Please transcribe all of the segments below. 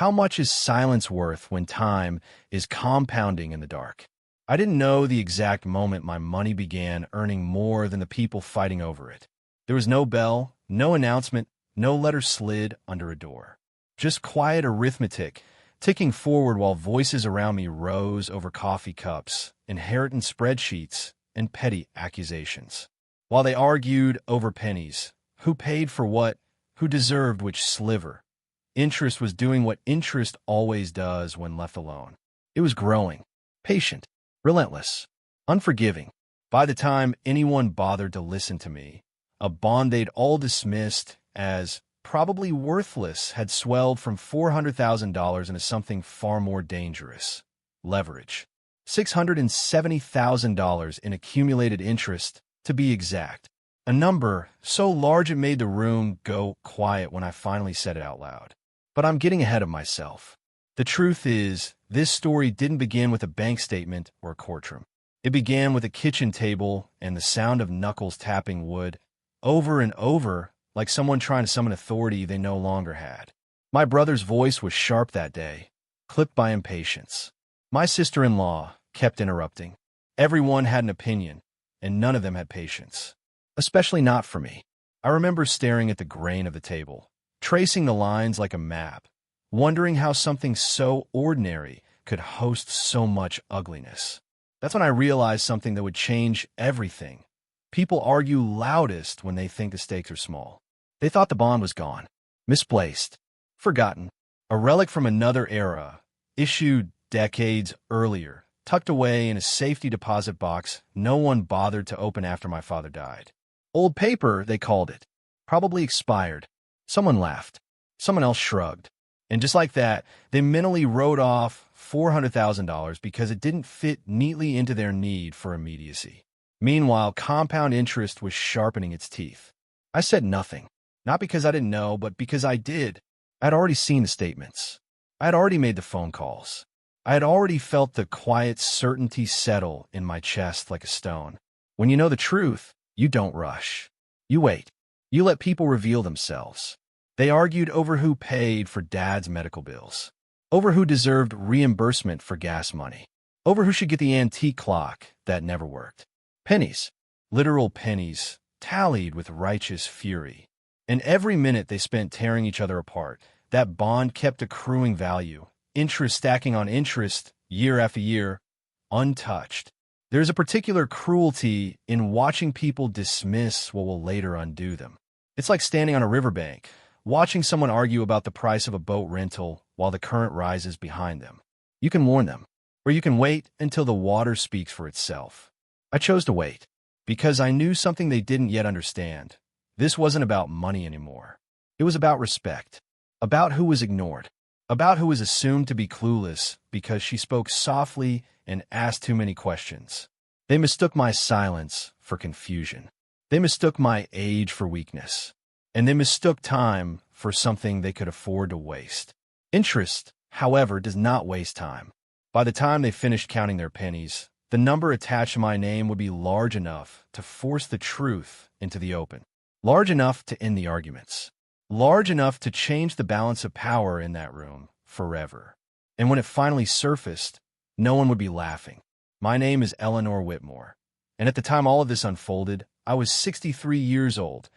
How much is silence worth when time is compounding in the dark? I didn't know the exact moment my money began earning more than the people fighting over it. There was no bell, no announcement, no letter slid under a door. Just quiet arithmetic, ticking forward while voices around me rose over coffee cups, inheritance spreadsheets, and petty accusations. While they argued over pennies, who paid for what, who deserved which sliver, interest was doing what interest always does when left alone. It was growing, patient, relentless, unforgiving. By the time anyone bothered to listen to me, a bond they'd all dismissed as probably worthless had swelled from $400,000 into something far more dangerous: leverage. $670,000 in accumulated interest, to be exact. A number so large it made the room go quiet when I finally said it out loud. But I'm getting ahead of myself. The truth is, this story didn't begin with a bank statement or a courtroom. It began with a kitchen table and the sound of knuckles tapping wood over and over, like someone trying to summon authority they no longer had. My brother's voice was sharp that day, clipped by impatience. My sister-in-law kept interrupting. Everyone had an opinion, and none of them had patience. Especially not for me. I remember staring at the grain of the table, tracing the lines like a map, wondering how something so ordinary could host so much ugliness. That's when I realized something that would change everything. People argue loudest when they think the stakes are small. They thought the bond was gone, misplaced, forgotten, a relic from another era, issued decades earlier, tucked away in a safety deposit box no one bothered to open after my father died. Old paper, they called it. Probably expired. Someone laughed. Someone else shrugged. And just like that, they mentally wrote off $400,000 because it didn't fit neatly into their need for immediacy. Meanwhile, compound interest was sharpening its teeth. I said nothing, not because I didn't know, but because I did. I had already seen the statements. I had already made the phone calls. I had already felt the quiet certainty settle in my chest like a stone. When you know the truth, you don't rush. You wait. You let people reveal themselves. They argued over who paid for Dad's medical bills, over who deserved reimbursement for gas money, over who should get the antique clock that never worked. Pennies, literal pennies, tallied with righteous fury. And every minute they spent tearing each other apart, that bond kept accruing value, interest stacking on interest, year after year, untouched. There's a particular cruelty in watching people dismiss what will later undo them. It's like standing on a riverbank, watching someone argue about the price of a boat rental while the current rises behind them. You can warn them, or you can wait until the water speaks for itself. I chose to wait, because I knew something they didn't yet understand. This wasn't about money anymore. It was about respect, about who was ignored, about who was assumed to be clueless because she spoke softly and asked too many questions. They mistook my silence for confusion. They mistook my age for weakness. And they mistook time for something they could afford to waste. Interest, however, does not waste time. By the time they finished counting their pennies, the number attached to my name would be large enough to force the truth into the open, large enough to end the arguments, large enough to change the balance of power in that room forever. And when it finally surfaced, no one would be laughing. My name is Eleanor Whitmore, and at the time all of this unfolded, I was 63 years old,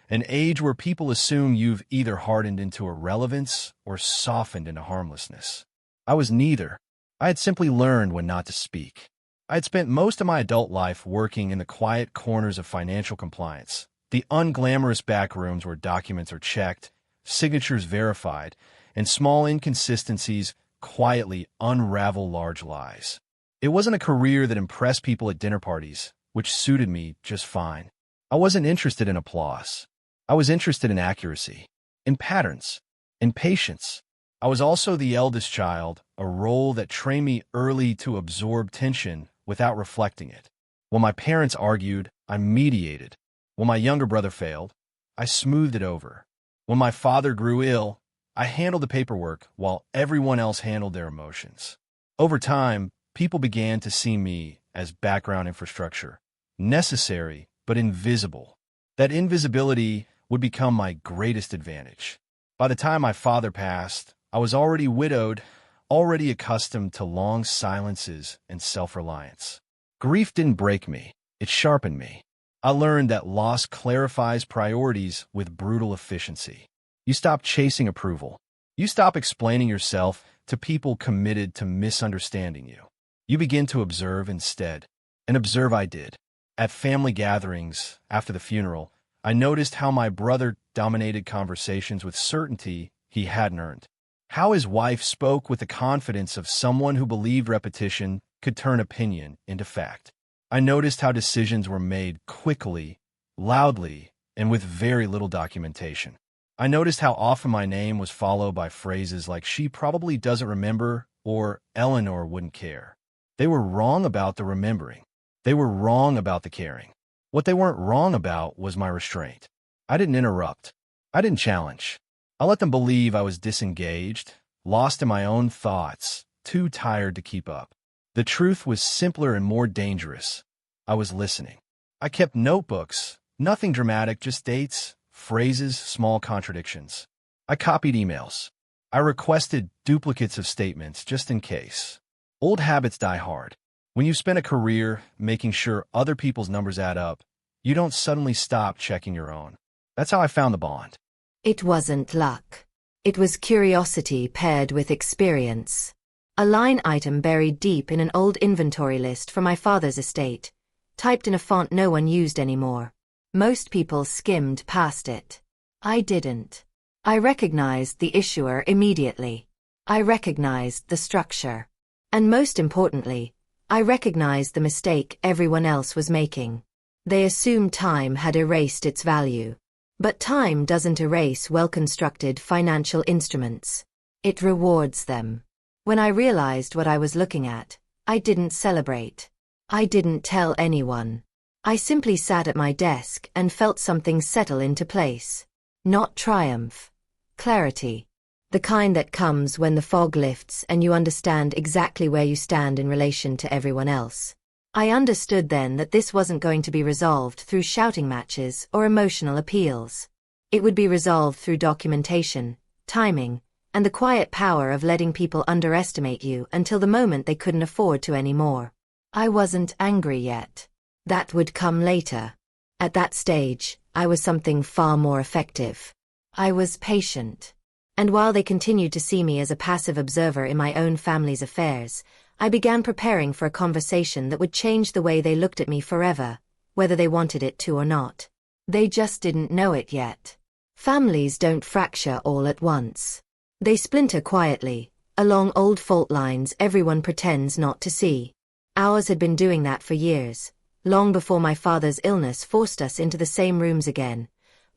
an age where people assume you've either hardened into irrelevance or softened into harmlessness. I was neither. I had simply learned when not to speak. I had spent most of my adult life working in the quiet corners of financial compliance, the unglamorous back rooms where documents are checked, signatures verified, and small inconsistencies quietly unravel large lies. It wasn't a career that impressed people at dinner parties, which suited me just fine. I wasn't interested in applause. I was interested in accuracy, in patterns, in patience. I was also the eldest child, a role that trained me early to absorb tension without reflecting it. When my parents argued, I mediated. When my younger brother failed, I smoothed it over. When my father grew ill, I handled the paperwork while everyone else handled their emotions. Over time, people began to see me as background infrastructure, necessary but invisible. That invisibility would become my greatest advantage. By the time my father passed, I was already widowed, already accustomed to long silences and self-reliance. Grief didn't break me, it sharpened me. I learned that loss clarifies priorities with brutal efficiency. You stop chasing approval. You stop explaining yourself to people committed to misunderstanding you. You begin to observe instead. And observe I did. At family gatherings, after the funeral, I noticed how my brother dominated conversations with certainty he hadn't earned. How his wife spoke with the confidence of someone who believed repetition could turn opinion into fact. I noticed how decisions were made quickly, loudly, and with very little documentation. I noticed how often my name was followed by phrases like "she probably doesn't remember" or "Eleanor wouldn't care." They were wrong about the remembering. They were wrong about the caring. What they weren't wrong about was my restraint. I didn't interrupt. I didn't challenge. I let them believe I was disengaged, lost in my own thoughts, too tired to keep up. The truth was simpler and more dangerous. I was listening. I kept notebooks, nothing dramatic, just dates, phrases, small contradictions. I copied emails. I requested duplicates of statements just in case. Old habits die hard. When you spend a career making sure other people's numbers add up, you don't suddenly stop checking your own. That's how I found the bond. It wasn't luck. It was curiosity paired with experience. A line item buried deep in an old inventory list from my father's estate, typed in a font no one used anymore. Most people skimmed past it. I didn't. I recognized the issuer immediately. I recognized the structure. And most importantly, I recognized the mistake everyone else was making. They assumed time had erased its value. But time doesn't erase well-constructed financial instruments. It rewards them. When I realized what I was looking at, I didn't celebrate. I didn't tell anyone. I simply sat at my desk and felt something settle into place. Not triumph. Clarity. The kind that comes when the fog lifts and you understand exactly where you stand in relation to everyone else. I understood then that this wasn't going to be resolved through shouting matches or emotional appeals. It would be resolved through documentation, timing, and the quiet power of letting people underestimate you until the moment they couldn't afford to anymore. I wasn't angry yet. That would come later. At that stage, I was something far more effective. I was patient. And while they continued to see me as a passive observer in my own family's affairs, I began preparing for a conversation that would change the way they looked at me forever, whether they wanted it to or not. They just didn't know it yet. Families don't fracture all at once. They splinter quietly, along old fault lines everyone pretends not to see. Ours had been doing that for years, long before my father's illness forced us into the same rooms again,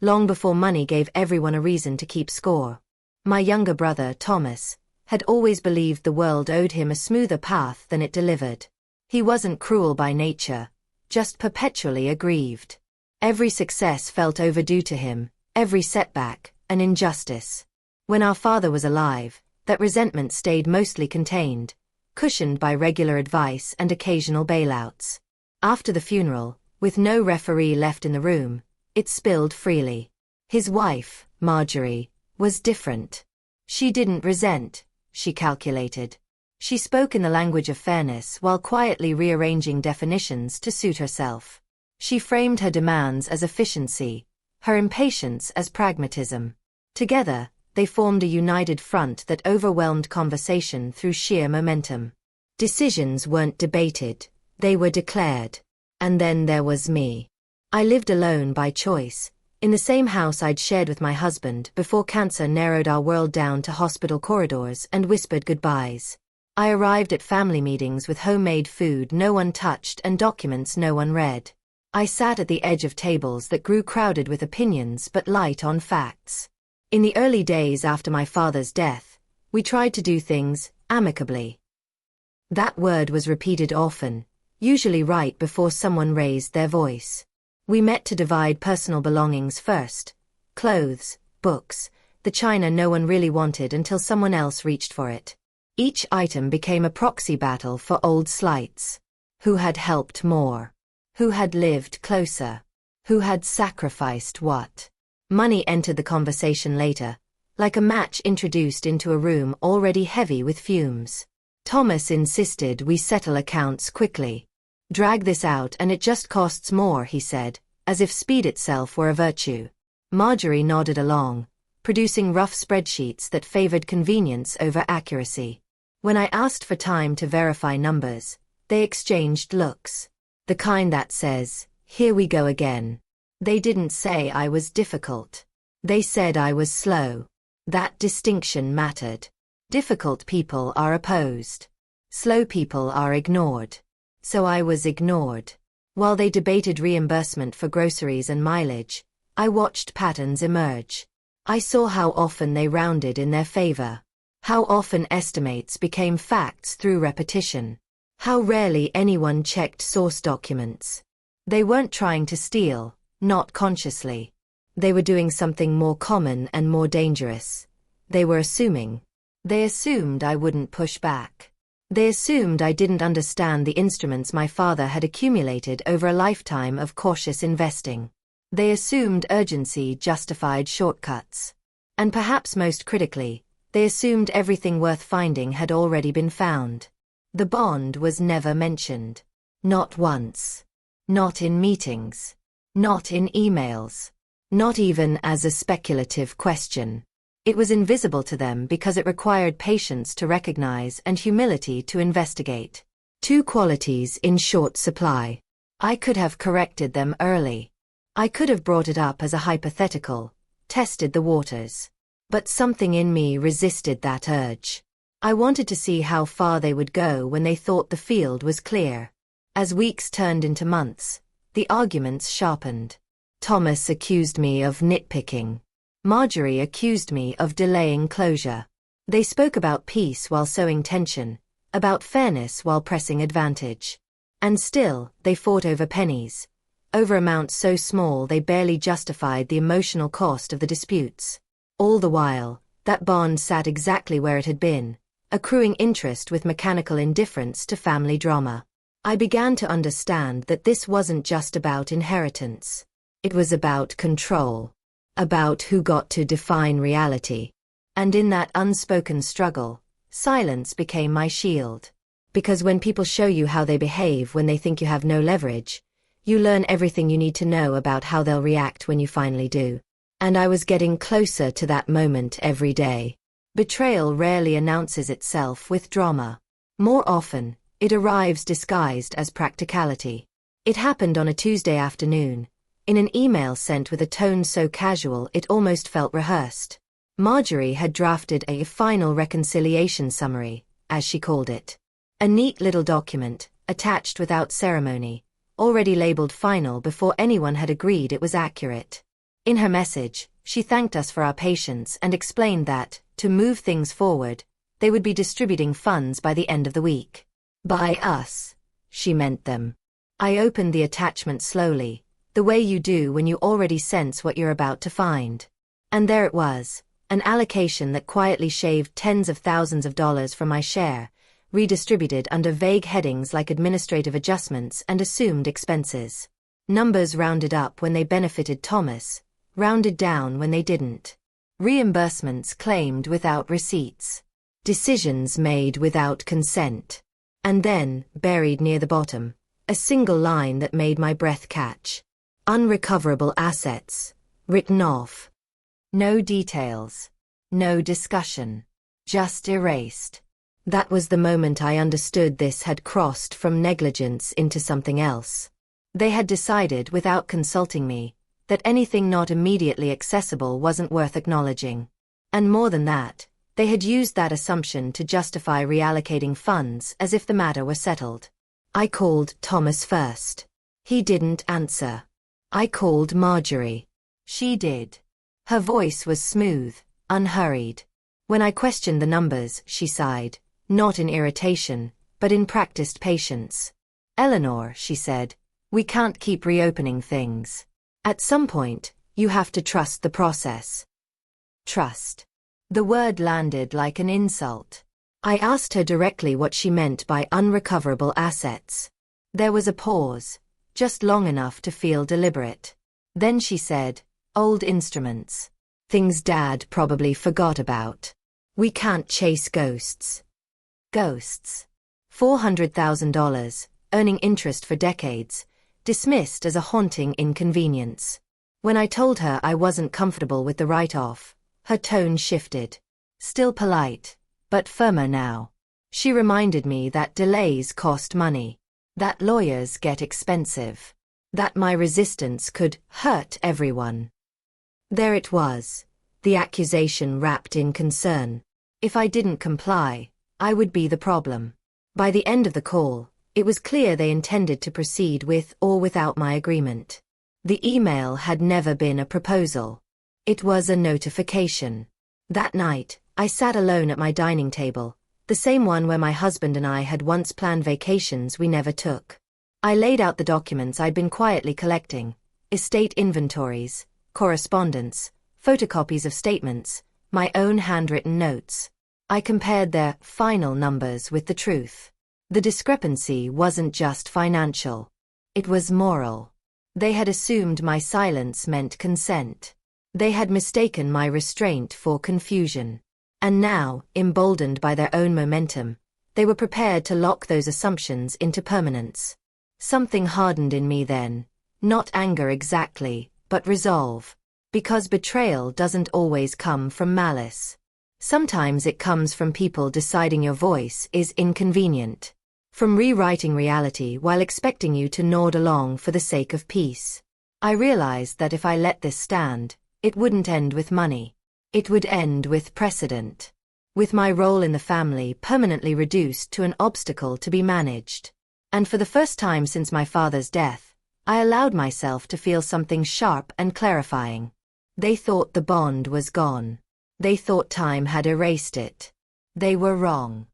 long before money gave everyone a reason to keep score. My younger brother, Thomas, had always believed the world owed him a smoother path than it delivered. He wasn't cruel by nature, just perpetually aggrieved. Every success felt overdue to him, every setback, an injustice. When our father was alive, that resentment stayed mostly contained, cushioned by regular advice and occasional bailouts. After the funeral, with no referee left in the room, it spilled freely. His wife, Marjorie, was different. She didn't resent, she calculated. She spoke in the language of fairness while quietly rearranging definitions to suit herself. She framed her demands as efficiency, her impatience as pragmatism. Together, they formed a united front that overwhelmed conversation through sheer momentum. Decisions weren't debated, they were declared. And then there was me. I lived alone by choice, in the same house I'd shared with my husband before cancer narrowed our world down to hospital corridors and whispered goodbyes. I arrived at family meetings with homemade food no one touched and documents no one read. I sat at the edge of tables that grew crowded with opinions but light on facts. In the early days after my father's death, we tried to do things amicably. That word was repeated often, usually right before someone raised their voice. We met to divide personal belongings first: clothes, books, the china no one really wanted until someone else reached for it. Each item became a proxy battle for old slights. Who had helped more? Who had lived closer? Who had sacrificed what? Money entered the conversation later, like a match introduced into a room already heavy with fumes. Thomas insisted we settle accounts quickly. Drag this out and it just costs more, he said, as if speed itself were a virtue. Marjorie nodded along, producing rough spreadsheets that favored convenience over accuracy. When I asked for time to verify numbers, they exchanged looks. The kind that says, "Here we go again." They didn't say I was difficult. They said I was slow. That distinction mattered. Difficult people are opposed. Slow people are ignored. So I was ignored. While they debated reimbursement for groceries and mileage, I watched patterns emerge. I saw how often they rounded in their favor. How often estimates became facts through repetition. How rarely anyone checked source documents. They weren't trying to steal, not consciously. They were doing something more common and more dangerous. They were assuming. They assumed I wouldn't push back. They assumed I didn't understand the instruments my father had accumulated over a lifetime of cautious investing. They assumed urgency justified shortcuts. And perhaps most critically, they assumed everything worth finding had already been found. The bond was never mentioned. Not once. Not in meetings. Not in emails. Not even as a speculative question. It was invisible to them because it required patience to recognize and humility to investigate. Two qualities in short supply. I could have corrected them early. I could have brought it up as a hypothetical, tested the waters. But something in me resisted that urge. I wanted to see how far they would go when they thought the field was clear. As weeks turned into months, the arguments sharpened. Thomas accused me of nitpicking. Marjorie accused me of delaying closure. They spoke about peace while sowing tension, about fairness while pressing advantage. And still, they fought over pennies, over amounts so small they barely justified the emotional cost of the disputes. All the while, that bond sat exactly where it had been, accruing interest with mechanical indifference to family drama. I began to understand that this wasn't just about inheritance. It was about control. About who got to define reality. And in that unspoken struggle, silence became my shield. Because when people show you how they behave when they think you have no leverage, you learn everything you need to know about how they'll react when you finally do. And I was getting closer to that moment every day. Betrayal rarely announces itself with drama. More often, it arrives disguised as practicality. It happened on a Tuesday afternoon, in an email sent with a tone so casual it almost felt rehearsed. Marjorie had drafted a final reconciliation summary, as she called it. A neat little document, attached without ceremony, already labeled final before anyone had agreed it was accurate. In her message, she thanked us for our patience and explained that, to move things forward, they would be distributing funds by the end of the week. By us, she meant them. I opened the attachment slowly, the way you do when you already sense what you're about to find. And there it was, an allocation that quietly shaved tens of thousands of dollars from my share, redistributed under vague headings like administrative adjustments and assumed expenses. Numbers rounded up when they benefited Thomas, rounded down when they didn't. Reimbursements claimed without receipts. Decisions made without consent. And then, buried near the bottom, a single line that made my breath catch. Unrecoverable assets. Written off. No details. No discussion. Just erased. That was the moment I understood this had crossed from negligence into something else. They had decided without consulting me that anything not immediately accessible wasn't worth acknowledging. And more than that, they had used that assumption to justify reallocating funds as if the matter were settled. I called Thomas first. He didn't answer. I called Marjorie. She did. Her voice was smooth, unhurried. When I questioned the numbers, she sighed, not in irritation, but in practiced patience. Eleanor, she said, we can't keep reopening things. At some point, you have to trust the process. Trust. The word landed like an insult. I asked her directly what she meant by unrecoverable assets. There was a pause, just long enough to feel deliberate. Then she said, old instruments. Things Dad probably forgot about. We can't chase ghosts. Ghosts. $400,000, earning interest for decades, dismissed as a haunting inconvenience. When I told her I wasn't comfortable with the write-off, her tone shifted. Still polite, but firmer now. She reminded me that delays cost money, that lawyers get expensive, that my resistance could hurt everyone. There it was, the accusation wrapped in concern. If I didn't comply, I would be the problem. By the end of the call, it was clear they intended to proceed with or without my agreement. The email had never been a proposal. It was a notification. That night, I sat alone at my dining table, the same one where my husband and I had once planned vacations we never took. I laid out the documents I'd been quietly collecting: estate inventories, correspondence, photocopies of statements, my own handwritten notes. I compared their final numbers with the truth. The discrepancy wasn't just financial. It was moral. They had assumed my silence meant consent. They had mistaken my restraint for confusion. And now, emboldened by their own momentum, they were prepared to lock those assumptions into permanence. Something hardened in me then, not anger exactly, but resolve. Because betrayal doesn't always come from malice. Sometimes it comes from people deciding your voice is inconvenient. From rewriting reality while expecting you to nod along for the sake of peace. I realized that if I let this stand, it wouldn't end with money. It would end with precedent. With my role in the family permanently reduced to an obstacle to be managed. And for the first time since my father's death, I allowed myself to feel something sharp and clarifying. They thought the bond was gone. They thought time had erased it. They were wrong.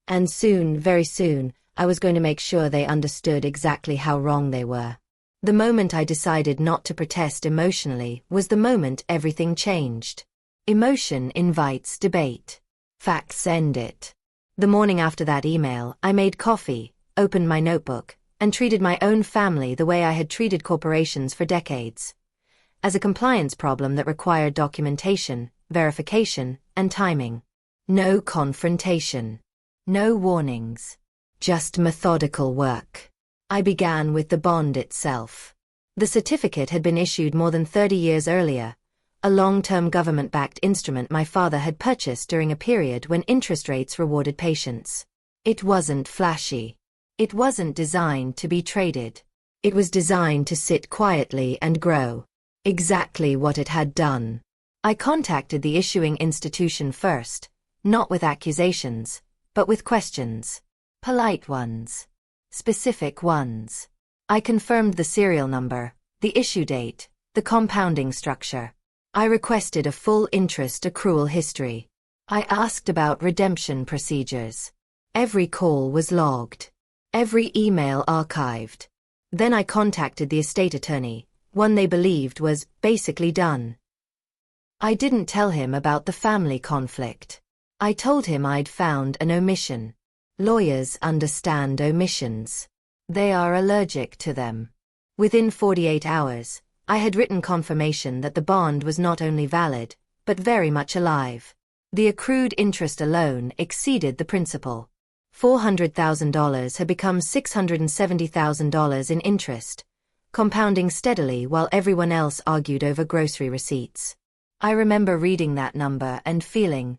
And soon, very soon, I was going to make sure they understood exactly how wrong they were. The moment I decided not to protest emotionally was the moment everything changed. Emotion invites debate. Facts end it. The morning after that email, I made coffee, opened my notebook, and treated my own family the way I had treated corporations for decades. As a compliance problem that required documentation, verification, and timing. No confrontation. No warnings. Just methodical work. I began with the bond itself. The certificate had been issued more than 30 years earlier, a long-term government-backed instrument my father had purchased during a period when interest rates rewarded patience. It wasn't flashy. It wasn't designed to be traded. It was designed to sit quietly and grow. Exactly what it had done. I contacted the issuing institution first, not with accusations, but with questions. Polite ones. Specific ones. I confirmed the serial number, the issue date, the compounding structure. I requested a full interest accrual history. I asked about redemption procedures. Every call was logged. Every email archived. Then I contacted the estate attorney, one they believed was basically done. I didn't tell him about the family conflict. I told him I'd found an omission. Lawyers understand omissions. They are allergic to them. Within 48 hours, I had written confirmation that the bond was not only valid, but very much alive. The accrued interest alone exceeded the principal. $400,000 had become $670,000 in interest, compounding steadily while everyone else argued over grocery receipts. I remember reading that number and feeling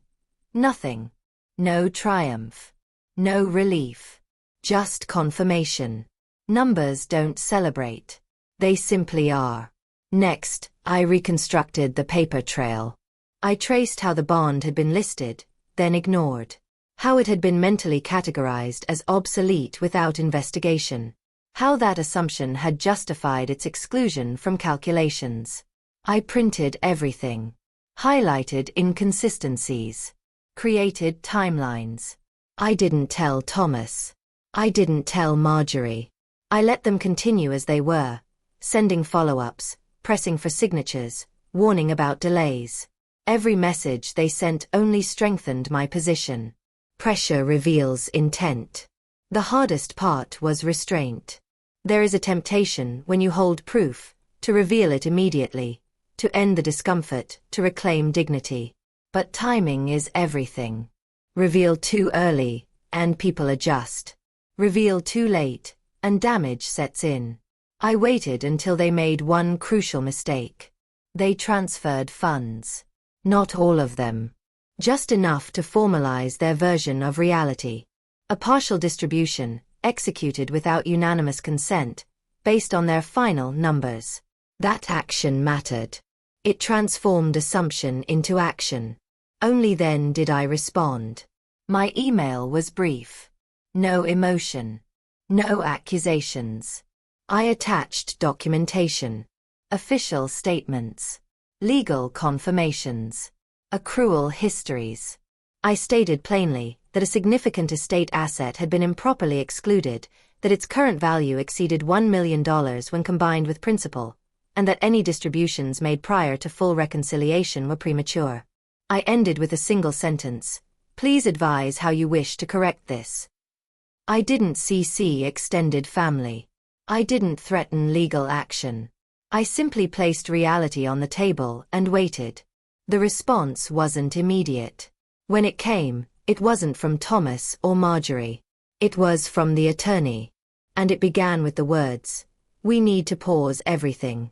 nothing. No triumph. No relief. Just confirmation. Numbers don't celebrate. They simply are. Next, I reconstructed the paper trail. I traced how the bond had been listed, then ignored. How it had been mentally categorized as obsolete without investigation. How that assumption had justified its exclusion from calculations. I printed everything. Highlighted inconsistencies. Created timelines. I didn't tell Thomas. I didn't tell Marjorie. I let them continue as they were, sending follow-ups, pressing for signatures, warning about delays. Every message they sent only strengthened my position. Pressure reveals intent. The hardest part was restraint. There is a temptation when you hold proof, to reveal it immediately, to end the discomfort, to reclaim dignity. But timing is everything. Reveal too early, and people adjust. Reveal too late, and damage sets in. I waited until they made one crucial mistake. They transferred funds. Not all of them. Just enough to formalize their version of reality. A partial distribution, executed without unanimous consent, based on their final numbers. That action mattered. It transformed assumption into action. Only then did I respond. My email was brief. No emotion. No accusations. I attached documentation. Official statements. Legal confirmations. Accrual histories. I stated plainly that a significant estate asset had been improperly excluded, that its current value exceeded $1 million when combined with principal, and that any distributions made prior to full reconciliation were premature. I ended with a single sentence. Please advise how you wish to correct this. I didn't CC extended family. I didn't threaten legal action. I simply placed reality on the table and waited. The response wasn't immediate. When it came, it wasn't from Thomas or Marjorie. It was from the attorney. And it began with the words, "We need to pause everything."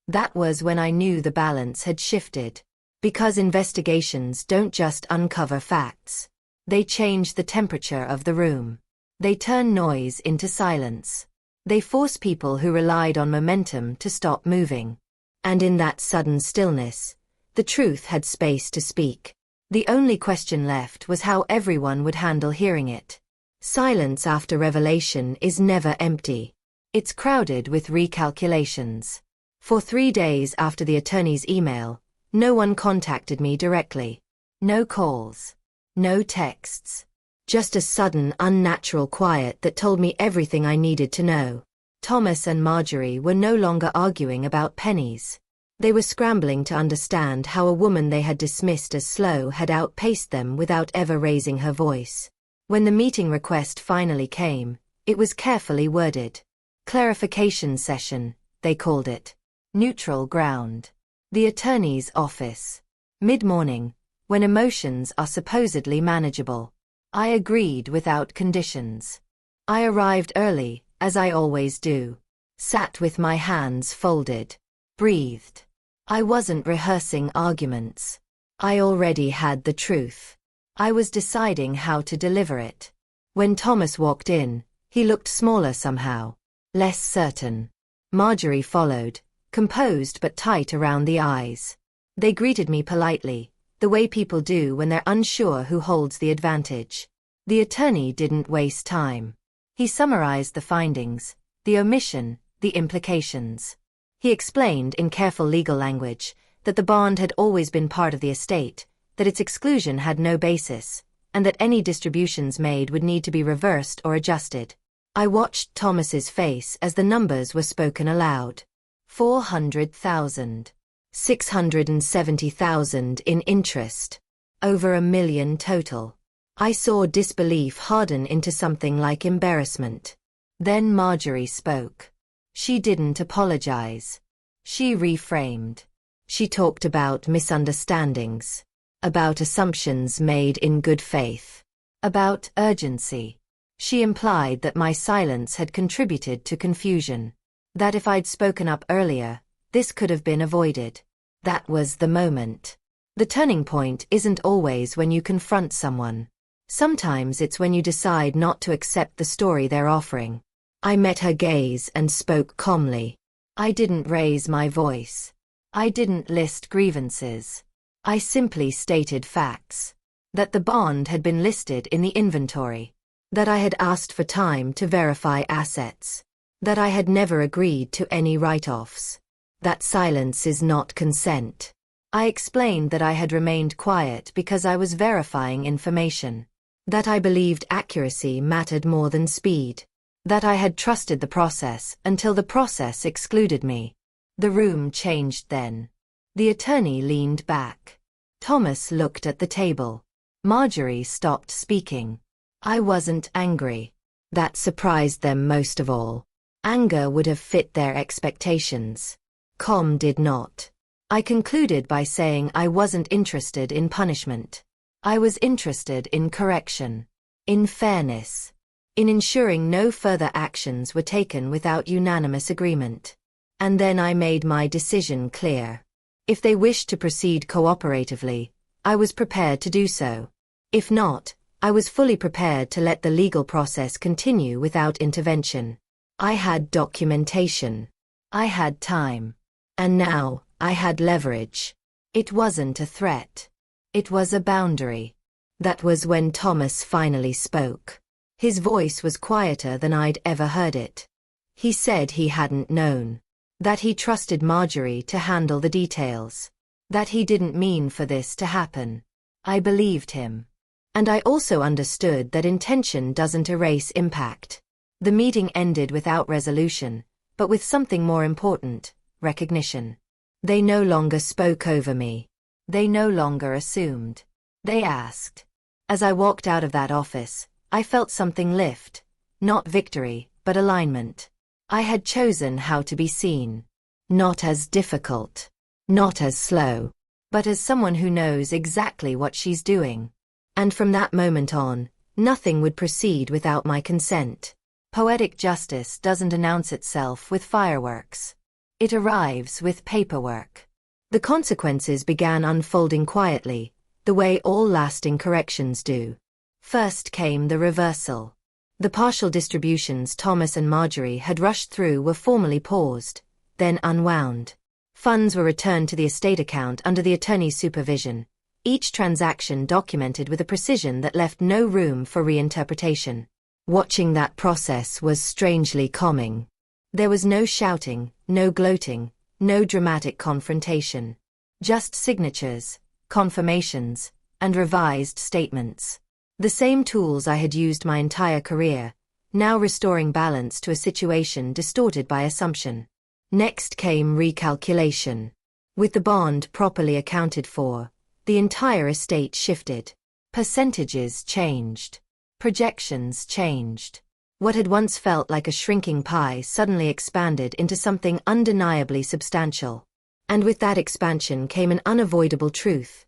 That was when I knew the balance had shifted. Because investigations don't just uncover facts. They change the temperature of the room. They turn noise into silence. They force people who relied on momentum to stop moving. And in that sudden stillness, the truth had space to speak. The only question left was how everyone would handle hearing it. Silence after revelation is never empty. It's crowded with recalculations. For 3 days after the attorney's email, no one contacted me directly. No calls. No texts. Just a sudden, unnatural quiet that told me everything I needed to know. Thomas and Marjorie were no longer arguing about pennies. They were scrambling to understand how a woman they had dismissed as slow had outpaced them without ever raising her voice. When the meeting request finally came, it was carefully worded. Clarification session, they called it. Neutral ground. The attorney's office. Mid-morning, when emotions are supposedly manageable. I agreed without conditions. I arrived early, as I always do. Sat with my hands folded. Breathed. I wasn't rehearsing arguments. I already had the truth. I was deciding how to deliver it. When Thomas walked in, he looked smaller somehow. Less certain. Marjorie followed, composed but tight around the eyes. They greeted me politely, the way people do when they're unsure who holds the advantage. The attorney didn't waste time. He summarized the findings, the omission, the implications. He explained in careful legal language that the bond had always been part of the estate, that its exclusion had no basis, and that any distributions made would need to be reversed or adjusted. I watched Thomas's face as the numbers were spoken aloud. 400,000. 670,000 in interest. Over $1 million total. I saw disbelief harden into something like embarrassment. Then Marjorie spoke. She didn't apologize. She reframed. She talked about misunderstandings. About assumptions made in good faith. About urgency. She implied that my silence had contributed to confusion. That if I'd spoken up earlier, this could have been avoided. That was the moment. The turning point isn't always when you confront someone. Sometimes it's when you decide not to accept the story they're offering. I met her gaze and spoke calmly. I didn't raise my voice. I didn't list grievances. I simply stated facts. That the bond had been listed in the inventory. That I had asked for time to verify assets. That I had never agreed to any write-offs. That silence is not consent. I explained that I had remained quiet because I was verifying information. That I believed accuracy mattered more than speed. That I had trusted the process until the process excluded me. The room changed then. The attorney leaned back. Thomas looked at the table. Marjorie stopped speaking. I wasn't angry. That surprised them most of all. Anger would have fit their expectations. Calm did not. I concluded by saying I wasn't interested in punishment. I was interested in correction, in fairness, in ensuring no further actions were taken without unanimous agreement. And then I made my decision clear. If they wished to proceed cooperatively, I was prepared to do so. If not, I was fully prepared to let the legal process continue without intervention. I had documentation. I had time. And now, I had leverage. It wasn't a threat. It was a boundary. That was when Thomas finally spoke. His voice was quieter than I'd ever heard it. He said he hadn't known. That he trusted Marjorie to handle the details. That he didn't mean for this to happen. I believed him. And I also understood that intention doesn't erase impact. The meeting ended without resolution, but with something more important, recognition. They no longer spoke over me. They no longer assumed. They asked. As I walked out of that office, I felt something lift. Not victory, but alignment. I had chosen how to be seen. Not as difficult. Not as slow. But as someone who knows exactly what she's doing. And from that moment on, nothing would proceed without my consent. Poetic justice doesn't announce itself with fireworks. It arrives with paperwork. The consequences began unfolding quietly, the way all lasting corrections do. First came the reversal. The partial distributions Thomas and Marjorie had rushed through were formally paused, then unwound. Funds were returned to the estate account under the attorney's supervision, each transaction documented with a precision that left no room for reinterpretation. Watching that process was strangely calming. There was no shouting, no gloating, no dramatic confrontation. Just signatures, confirmations, and revised statements. The same tools I had used my entire career, now restoring balance to a situation distorted by assumption. Next came recalculation. With the bond properly accounted for, the entire estate shifted. Percentages changed. Projections changed. What had once felt like a shrinking pie suddenly expanded into something undeniably substantial. And with that expansion came an unavoidable truth.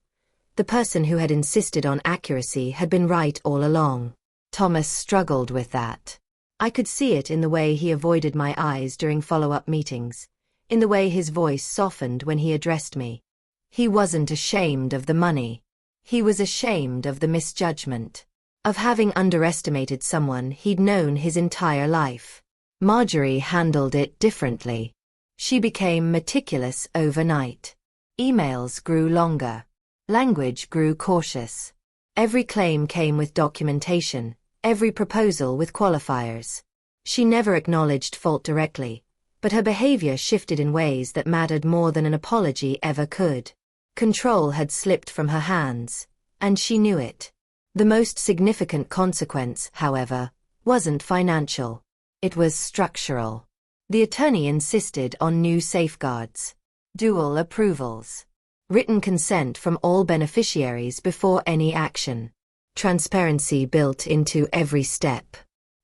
The person who had insisted on accuracy had been right all along. Thomas struggled with that. I could see it in the way he avoided my eyes during follow-up meetings, in the way his voice softened when he addressed me. He wasn't ashamed of the money. He was ashamed of the misjudgment, of having underestimated someone he'd known his entire life. Marjorie handled it differently. She became meticulous overnight. Emails grew longer. Language grew cautious. Every claim came with documentation, every proposal with qualifiers. She never acknowledged fault directly, but her behavior shifted in ways that mattered more than an apology ever could. Control had slipped from her hands, and she knew it. The most significant consequence, however, wasn't financial. It was structural. The attorney insisted on new safeguards. Dual approvals. Written consent from all beneficiaries before any action. Transparency built into every step.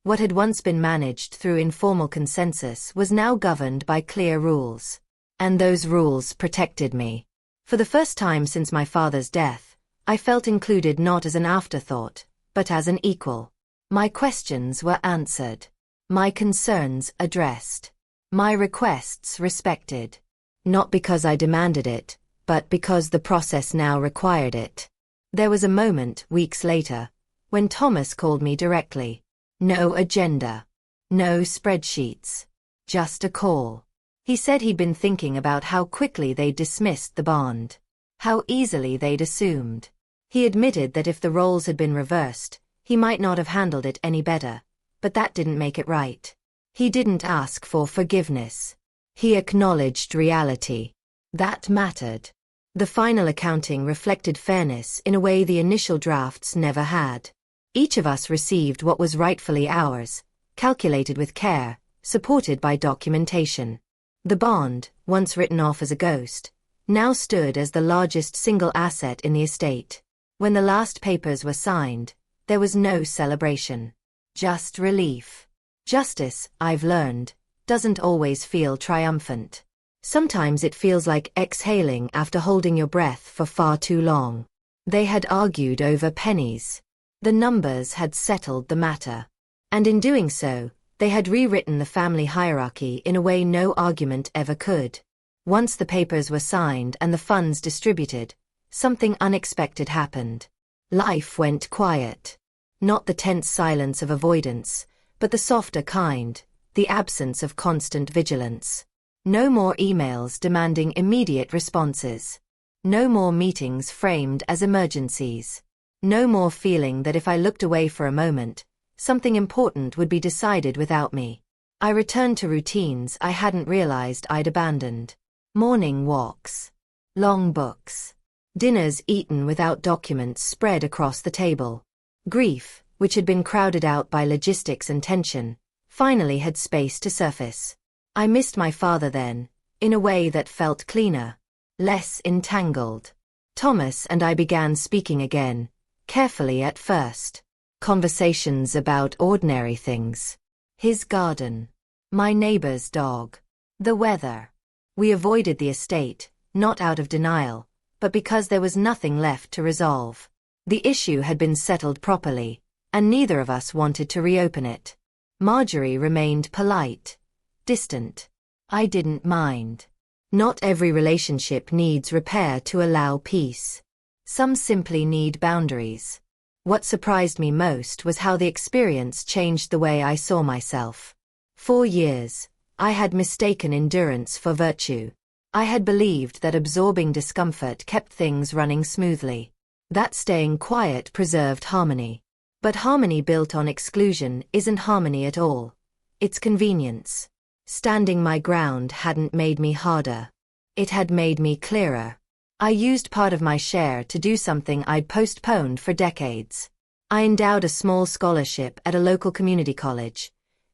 What had once been managed through informal consensus was now governed by clear rules. And those rules protected me. For the first time since my father's death, I felt included not as an afterthought, but as an equal. My questions were answered. My concerns addressed. My requests respected. Not because I demanded it, but because the process now required it. There was a moment, weeks later, when Thomas called me directly. No agenda. No spreadsheets. Just a call. He said he'd been thinking about how quickly they'd dismissed the bond. How easily they'd assumed. He admitted that if the roles had been reversed, he might not have handled it any better, but that didn't make it right. He didn't ask for forgiveness. He acknowledged reality. That mattered. The final accounting reflected fairness in a way the initial drafts never had. Each of us received what was rightfully ours, calculated with care, supported by documentation. The bond, once written off as a ghost, now stood as the largest single asset in the estate. When the last papers were signed, there was no celebration. Just relief. Justice, I've learned, doesn't always feel triumphant. Sometimes it feels like exhaling after holding your breath for far too long. They had argued over pennies. The numbers had settled the matter. And in doing so, they had rewritten the family hierarchy in a way no argument ever could. Once the papers were signed and the funds distributed, something unexpected happened. Life went quiet. Not the tense silence of avoidance, but the softer kind, the absence of constant vigilance. No more emails demanding immediate responses. No more meetings framed as emergencies. No more feeling that if I looked away for a moment, something important would be decided without me. I returned to routines I hadn't realized I'd abandoned. Morning walks. Long books. Dinners eaten without documents spread across the table. Grief, which had been crowded out by logistics and tension, finally had space to surface. I missed my father then, in a way that felt cleaner, less entangled. Thomas and I began speaking again, carefully at first. Conversations about ordinary things. His garden. My neighbor's dog. The weather. We avoided the estate, not out of denial, but because there was nothing left to resolve. The issue had been settled properly, and neither of us wanted to reopen it. Marjorie remained polite. Distant. I didn't mind. Not every relationship needs repair to allow peace. Some simply need boundaries. What surprised me most was how the experience changed the way I saw myself. For years, I had mistaken endurance for virtue. I had believed that absorbing discomfort kept things running smoothly. That staying quiet preserved harmony. But harmony built on exclusion isn't harmony at all. It's convenience. Standing my ground hadn't made me harder. It had made me clearer. I used part of my share to do something I'd postponed for decades. I endowed a small scholarship at a local community college,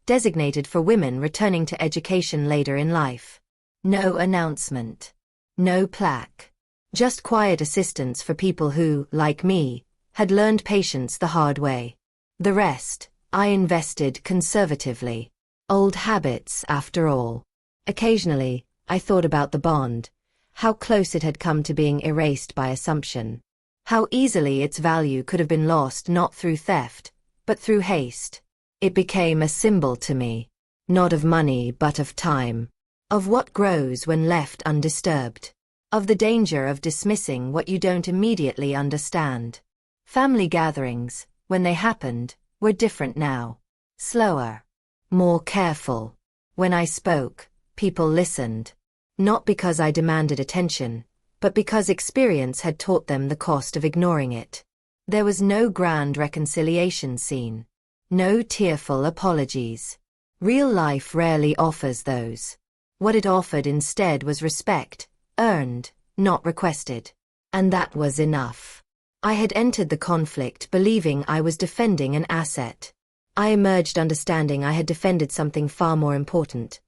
designated for women returning to education later in life. No announcement. No plaque. Just quiet assistance for people who, like me, had learned patience the hard way. The rest, I invested conservatively. Old habits, after all. Occasionally, I thought about the bond, how close it had come to being erased by assumption. How easily its value could have been lost not through theft, but through haste. It became a symbol to me, not of money but of time. Of what grows when left undisturbed. Of the danger of dismissing what you don't immediately understand. Family gatherings, when they happened, were different now. Slower. More careful. When I spoke, people listened. Not because I demanded attention, but because experience had taught them the cost of ignoring it. There was no grand reconciliation scene. No tearful apologies. Real life rarely offers those. What it offered instead was respect, earned, not requested. And that was enough. I had entered the conflict believing I was defending an asset. I emerged understanding I had defended something far more important.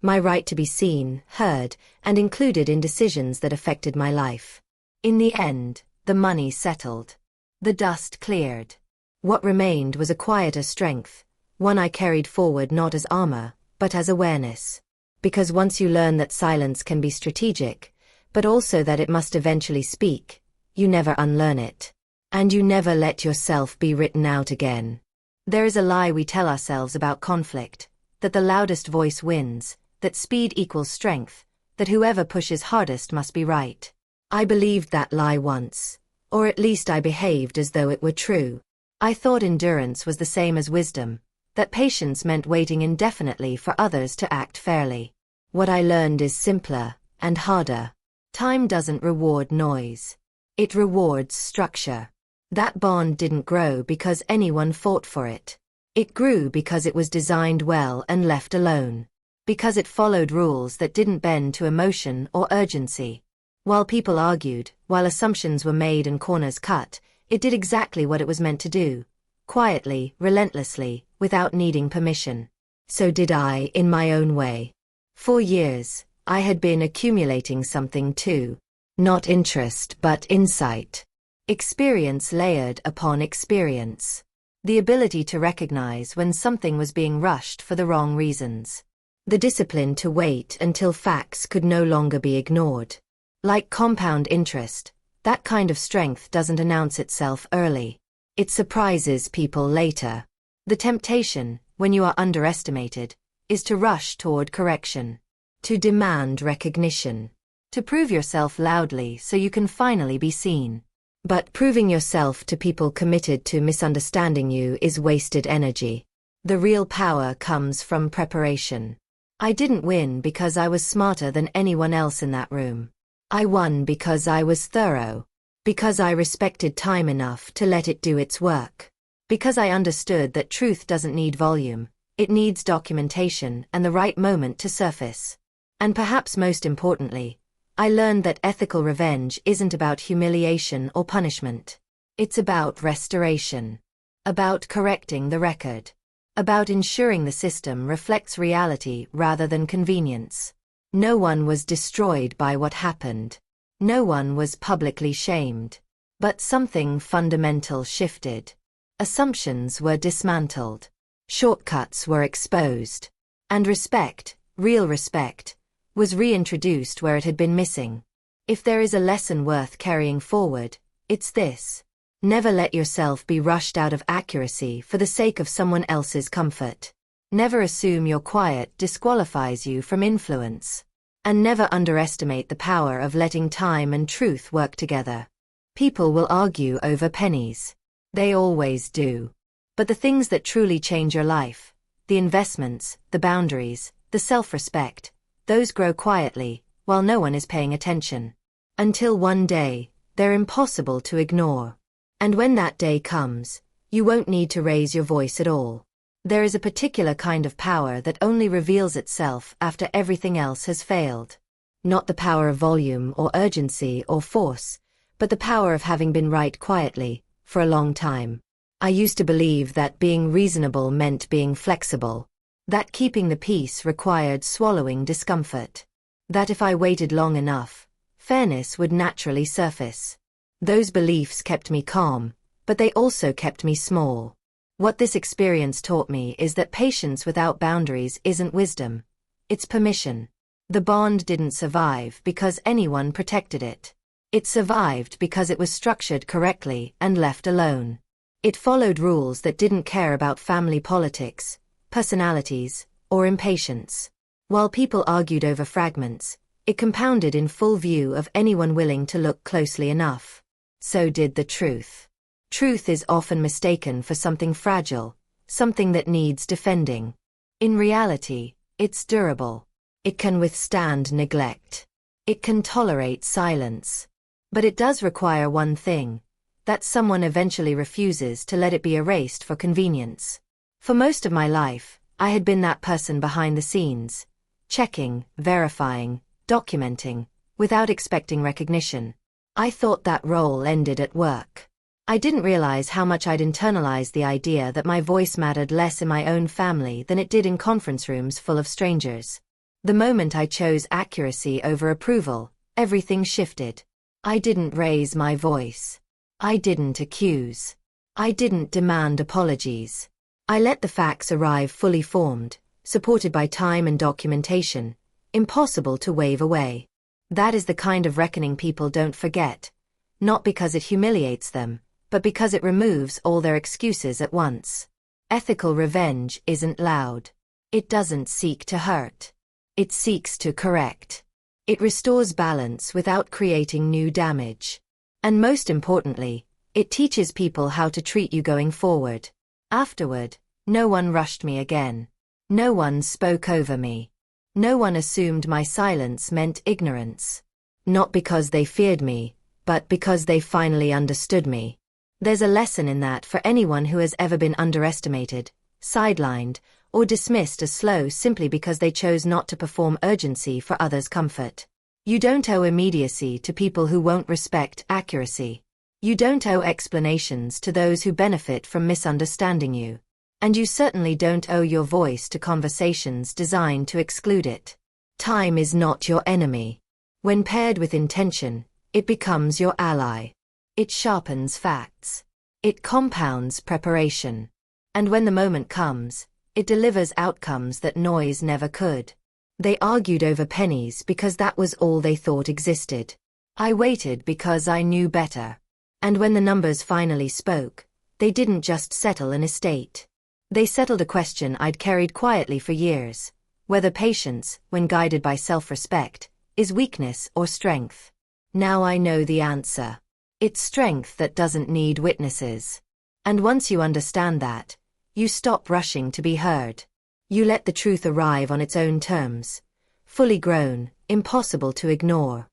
My right to be seen, heard, and included in decisions that affected my life. In the end, the money settled. The dust cleared. What remained was a quieter strength, one I carried forward not as armor, but as awareness. Because once you learn that silence can be strategic, but also that it must eventually speak, you never unlearn it. And you never let yourself be written out again. There is a lie we tell ourselves about conflict, that the loudest voice wins, that speed equals strength, that whoever pushes hardest must be right. I believed that lie once, or at least I behaved as though it were true. I thought endurance was the same as wisdom, that patience meant waiting indefinitely for others to act fairly. What I learned is simpler, and harder. Time doesn't reward noise. It rewards structure. That bond didn't grow because anyone fought for it. It grew because it was designed well and left alone. Because it followed rules that didn't bend to emotion or urgency. While people argued, while assumptions were made and corners cut, it did exactly what it was meant to do. Quietly, relentlessly, without needing permission. So did I, in my own way. For years, I had been accumulating something too. Not interest, but insight. Experience layered upon experience. The ability to recognize when something was being rushed for the wrong reasons. The discipline to wait until facts could no longer be ignored. Like compound interest, that kind of strength doesn't announce itself early. It surprises people later. The temptation, when you are underestimated, is to rush toward correction, to demand recognition, to prove yourself loudly so you can finally be seen. But proving yourself to people committed to misunderstanding you is wasted energy. The real power comes from preparation. I didn't win because I was smarter than anyone else in that room. I won because I was thorough, because I respected time enough to let it do its work, because I understood that truth doesn't need volume, it needs documentation and the right moment to surface. And perhaps most importantly, I learned that ethical revenge isn't about humiliation or punishment. It's about restoration, about correcting the record, about ensuring the system reflects reality rather than convenience. No one was destroyed by what happened. No one was publicly shamed. But something fundamental shifted. Assumptions were dismantled. Shortcuts were exposed. And respect, real respect, was reintroduced where it had been missing. If there is a lesson worth carrying forward, it's this. Never let yourself be rushed out of accuracy for the sake of someone else's comfort. Never assume your quiet disqualifies you from influence. And never underestimate the power of letting time and truth work together. People will argue over pennies. They always do. But the things that truly change your life, the investments, the boundaries, the self-respect, those grow quietly, while no one is paying attention. Until one day, they're impossible to ignore. And when that day comes, you won't need to raise your voice at all. There is a particular kind of power that only reveals itself after everything else has failed. Not the power of volume or urgency or force, but the power of having been right quietly, for a long time. I used to believe that being reasonable meant being flexible, that keeping the peace required swallowing discomfort, that if I waited long enough, fairness would naturally surface. Those beliefs kept me calm, but they also kept me small. What this experience taught me is that patience without boundaries isn't wisdom. It's permission. The bond didn't survive because anyone protected it. It survived because it was structured correctly and left alone. It followed rules that didn't care about family politics, personalities, or impatience. While people argued over fragments, it compounded in full view of anyone willing to look closely enough. So did the truth. Truth is often mistaken for something fragile, something that needs defending. In reality, it's durable. It can withstand neglect. It can tolerate silence. But it does require one thing, that someone eventually refuses to let it be erased for convenience. For most of my life, I had been that person behind the scenes, checking, verifying, documenting, without expecting recognition. I thought that role ended at work. I didn't realize how much I'd internalized the idea that my voice mattered less in my own family than it did in conference rooms full of strangers. The moment I chose accuracy over approval, everything shifted. I didn't raise my voice. I didn't accuse. I didn't demand apologies. I let the facts arrive fully formed, supported by time and documentation, impossible to wave away. That is the kind of reckoning people don't forget, not because it humiliates them, but because it removes all their excuses at once. Ethical revenge isn't loud. It doesn't seek to hurt. It seeks to correct. It restores balance without creating new damage. And most importantly, it teaches people how to treat you going forward. Afterward, no one rushed me again. No one spoke over me. No one assumed my silence meant ignorance. Not because they feared me, but because they finally understood me. There's a lesson in that for anyone who has ever been underestimated, sidelined, or dismissed as slow simply because they chose not to perform urgency for others' comfort. You don't owe immediacy to people who won't respect accuracy. You don't owe explanations to those who benefit from misunderstanding you. And you certainly don't owe your voice to conversations designed to exclude it. Time is not your enemy. When paired with intention, it becomes your ally. It sharpens facts. It compounds preparation. And when the moment comes, it delivers outcomes that noise never could. They argued over pennies because that was all they thought existed. I waited because I knew better. And when the numbers finally spoke, they didn't just settle an estate. They settled a question I'd carried quietly for years: whether patience, when guided by self-respect, is weakness or strength. Now I know the answer. It's strength that doesn't need witnesses. And once you understand that, you stop rushing to be heard. You let the truth arrive on its own terms, fully grown, impossible to ignore.